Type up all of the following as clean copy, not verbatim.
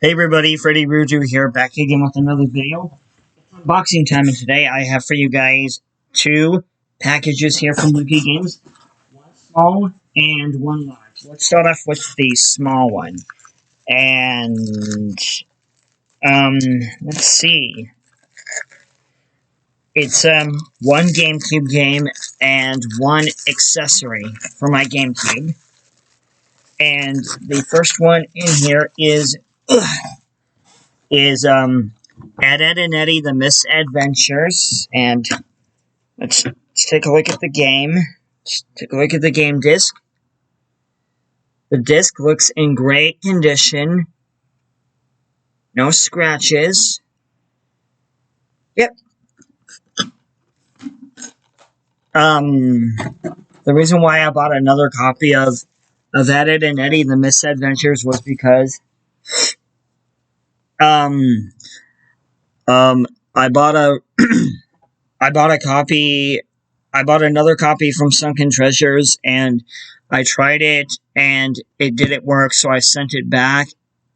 Hey everybody, Freddy Ruju here, back again with another video. It's unboxing time, and today I have for you guys two packages here from Lukiegames. One small and one large. Let's start off with the small one. And, let's see. It's, one GameCube game and one accessory for my GameCube. And the first one in here is Ed, Edd, and Eddy, the Misadventures, and let's take a look at the game. Let's take a look at the game disc. The disc looks in great condition. No scratches. Yep. The reason why I bought another copy of Ed, Edd, and Eddy, the Misadventures was because I bought another copy from Sunken Treasures, and I tried it, and it didn't work, so I sent it back,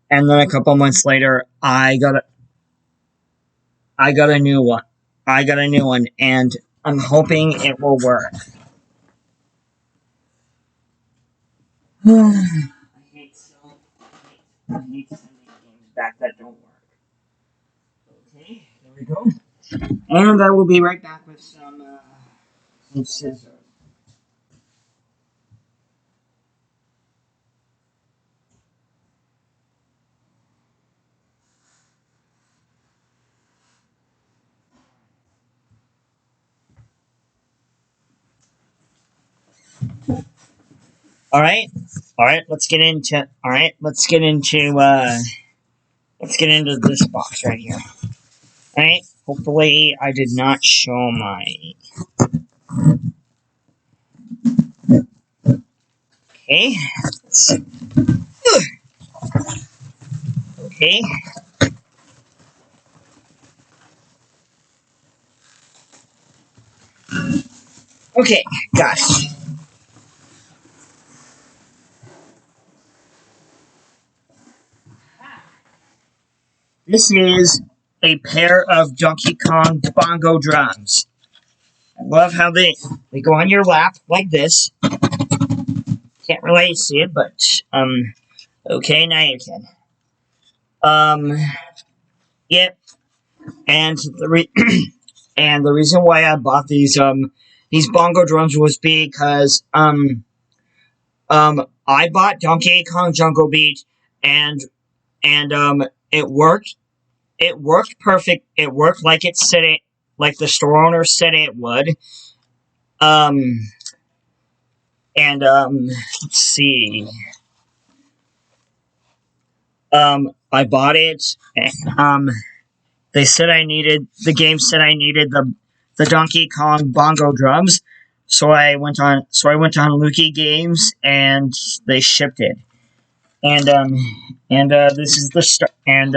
and then a couple months later, I got a new one. And I'm hoping it will work. I hate sending games back that don't work. Okay, there we go. And I will be right back with some scissors. Alright, let's get into this box right here. Alright, hopefully I did not show my... Okay. Okay. Okay, got it. This is a pair of Donkey Kong bongo drums. I love how they go on your lap like this. Can't really see it, but okay, now you can. Yep. And and the reason why I bought these bongo drums was because I bought Donkey Kong Jungle Beat, and it worked. It worked perfect. It worked like it said it, like the store owner said it would. Let's see. I bought it. They said the game said I needed the Donkey Kong bongo drums. So I went on Lukiegames, and they shipped it. And this is the start. And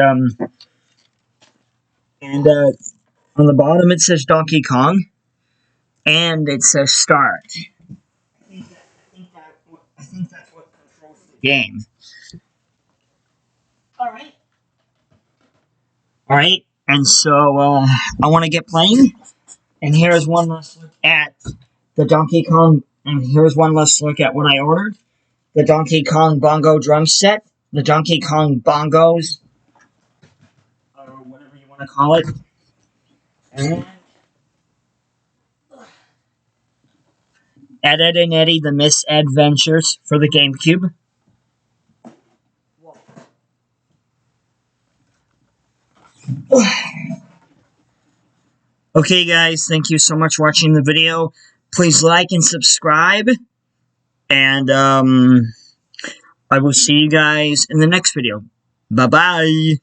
on the bottom it says Donkey Kong, and it says Start. I think that's what controls the game. All right. And so I want to get playing. And here's one last look at the Donkey Kong. And here's one last look at what I ordered: the Donkey Kong bongo drum set, the Donkey Kong bongos, or whatever you want to call it, and Ed, Edd, and Eddy, the Misadventures for the GameCube. Okay, guys, thank you so much for watching the video. Please like and subscribe, and I will see you guys in the next video. Bye-bye.